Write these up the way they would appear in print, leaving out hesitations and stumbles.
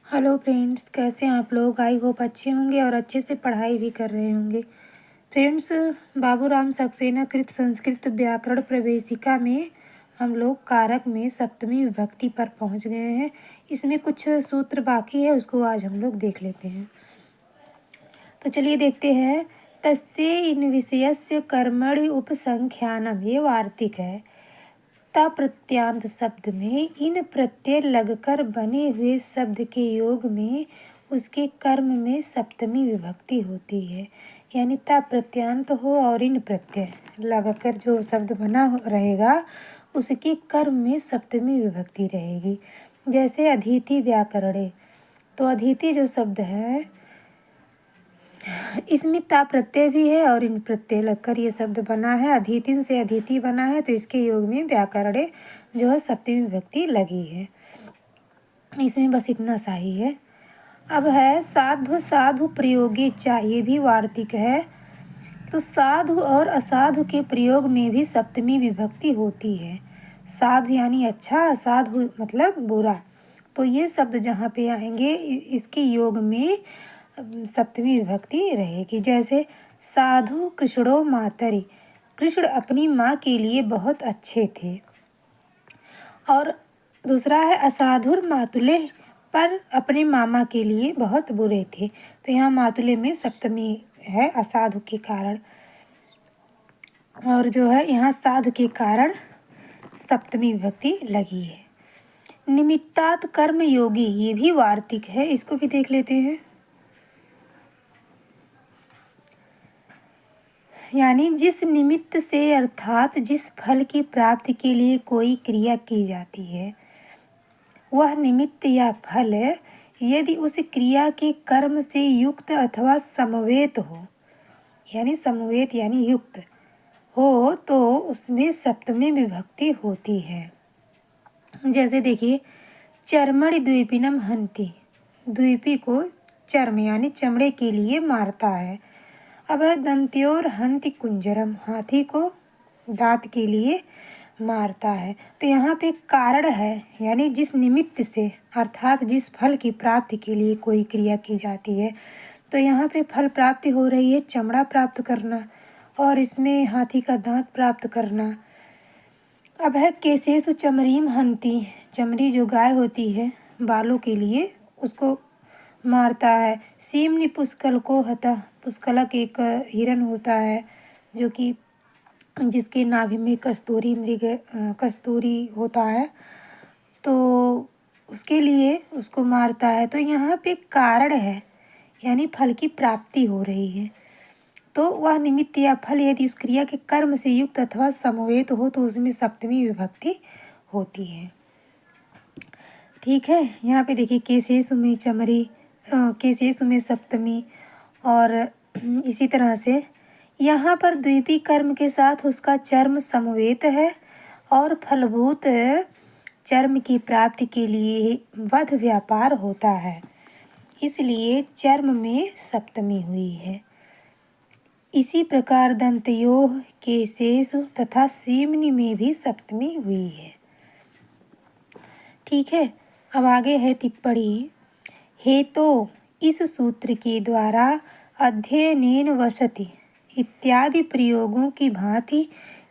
Hello friends, कैसे हैं आप लोग। आई होप अच्छे होंगे और अच्छे से पढ़ाई भी कर रहे होंगे। फ्रेंड्स, बाबूराम सक्सेना कृत संस्कृत व्याकरण प्रवेशिका में हम लोग कारक में सप्तमी विभक्ति पर पहुंच गए हैं। इसमें कुछ सूत्र बाकी है, उसको आज हम लोग देख लेते हैं। तो चलिए देखते हैं। तस्य इन विषयस्य कर्मणि उपसंख्यानम, ये वार्तिक है। ता प्रत्यांत शब्द में इन प्रत्यय लगकर बने हुए शब्द के योग में उसके कर्म में सप्तमी विभक्ति होती है। यानी ता प्रत्यांत हो और इन प्रत्यय लगकर जो शब्द बना रहेगा उसके कर्म में सप्तमी विभक्ति रहेगी। जैसे अदिति व्याकरणे, तो अदिति जो शब्द है इसमें ता प्रत्यय भी है और इन प्रत्यय लगकर ये शब्द बना है। अदितिन से अदिति बना है, तो इसके योग में व्याकरणे जो है सप्तमी विभक्ति लगी है। इसमें बस इतना सा ही है। अब है साधु साधु प्रयोगे चा, ये भी वार्तिक है। तो साधु और असाधु के प्रयोग में भी सप्तमी विभक्ति होती है। साधु यानी अच्छा, असाधु मतलब बुरा। तो ये शब्द जहाँ पे आएंगे इसके योग में सप्तमी विभक्ति रहेगी। जैसे साधु कृष्णो मातरि, कृष्ण अपनी माँ के लिए बहुत अच्छे थे। और दूसरा है असाधुर मातुले, पर अपने मामा के लिए बहुत बुरे थे। तो यहाँ मातुले में सप्तमी है असाधु के कारण, और जो है यहाँ साधु के कारण सप्तमी विभक्ति लगी है। निमित्तात् कर्म योगी, ये भी वार्तिक है, इसको भी देख लेते हैं। यानी जिस निमित्त से अर्थात जिस फल की प्राप्ति के लिए कोई क्रिया की जाती है, वह निमित्त या फल यदि उस क्रिया के कर्म से युक्त अथवा समवेत हो, यानी समवेत यानी युक्त हो, तो उसमें सप्तमी विभक्ति होती है। जैसे देखिए, चर्मणि द्वीपिनम हंति, द्वीपी को चर्म यानी चमड़े के लिए मारता है। अब है दंत्योर हंति कुंजरम, हाथी को दांत के लिए मारता है। तो यहाँ पे कारण है, यानी जिस निमित्त से अर्थात जिस फल की प्राप्ति के लिए कोई क्रिया की जाती है, तो यहाँ पे फल प्राप्ति हो रही है चमड़ा प्राप्त करना, और इसमें हाथी का दांत प्राप्त करना। अब है केसेसु चमरीम हंति, चमड़ी जो गाय होती है बालों के लिए उसको मारता है। सीमनि पुष्कल को हता, पुष्कलक एक हिरन होता है जो कि जिसके नाभि में कस्तूरी होता है, तो उसके लिए उसको मारता है। तो यहाँ पे कारण है, यानी फल की प्राप्ति हो रही है। तो वह निमित्त या फल यदि उस क्रिया के कर्म से युक्त अथवा समवेत हो तो उसमें सप्तमी विभक्ति होती है। ठीक है, यहाँ पे देखिए केसेसु में चमरी, केसेसु में सप्तमी, और इसी तरह से यहाँ पर द्वीपी कर्म के साथ उसका चर्म समवेत है और फलभूत चर्म की प्राप्ति के लिए वध व्यापार होता है, इसलिए चर्म में सप्तमी हुई है। इसी प्रकार दंतयोः केसेषु तथा सीमनि में भी सप्तमी हुई है। ठीक है, अब आगे है टिप्पणी। हेतो इस सूत्र के द्वारा अध्ययनेन वसति इत्यादि प्रयोगों की भांति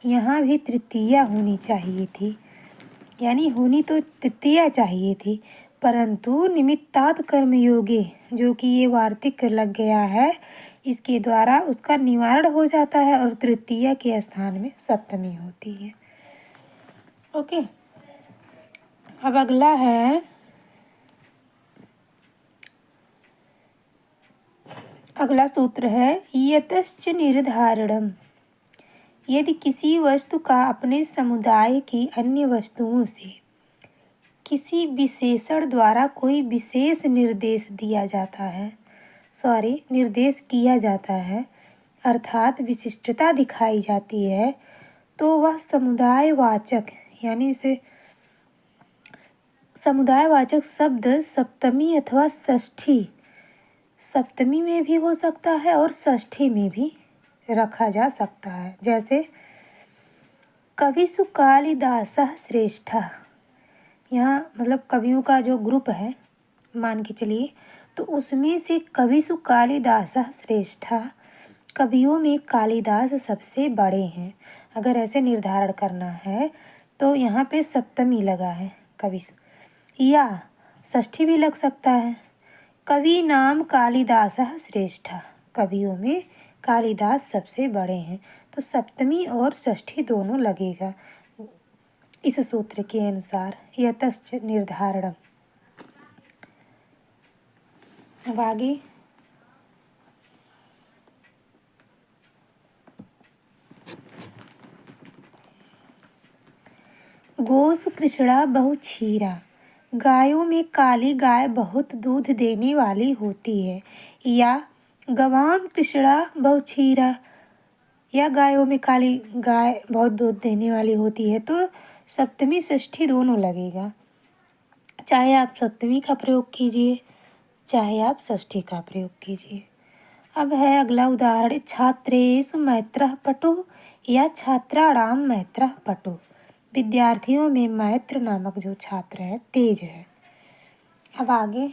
यहाँ भी तृतीया होनी चाहिए थी, यानी होनी तो तृतीया चाहिए थी, परंतु निमित्तात् कर्मयोगे जो कि ये वार्तिक लग गया है, इसके द्वारा उसका निवारण हो जाता है और तृतीया के स्थान में सप्तमी होती है। ओके, अब अगला है अगला सूत्र है यतश्च निर्धारणम। यदि किसी वस्तु का अपने समुदाय की अन्य वस्तुओं से किसी विशेषण द्वारा कोई विशेष निर्देश दिया जाता है, निर्देश किया जाता है, अर्थात विशिष्टता दिखाई जाती है, तो वह समुदायवाचक यानी इसे समुदायवाचक शब्द सप्तमी अथवा षष्ठी, सप्तमी में भी हो सकता है और षष्ठी में भी रखा जा सकता है। जैसे कविषु कालिदासः श्रेष्ठः, यहाँ मतलब कवियों का जो ग्रुप है, मान के चलिए, तो उसमें से कविसु कालिदासः श्रेष्ठः, कवियों में कालिदास सबसे बड़े हैं। अगर ऐसे निर्धारण करना है तो यहाँ पे सप्तमी लगा है कविसु, या षष्ठी भी लग सकता है। कवि नाम कालिदासः श्रेष्ठः, कवियों में कालिदास सबसे बड़े हैं, तो सप्तमी और षष्ठी दोनों लगेगा इस सूत्र के अनुसार। यतश्च निर्धारणम्। अब आगे गोसु कृष्णा बहु क्षीरा, गायों में काली गाय बहुत दूध देने वाली होती है। या गवाम कृष्णा बहु क्षीरा, या गायों में काली गाय बहुत दूध देने वाली होती है, तो सप्तमी षष्ठी दोनों लगेगा। चाहे आप सप्तमी का प्रयोग कीजिए, चाहे आप षष्ठी का प्रयोग कीजिए। अब है अगला उदाहरण, छात्रेषु मैत्रः पटुः या छात्राणाम मैत्रः पटुः, विद्यार्थियों में मैत्र नामक जो छात्र है तेज है। अब आगे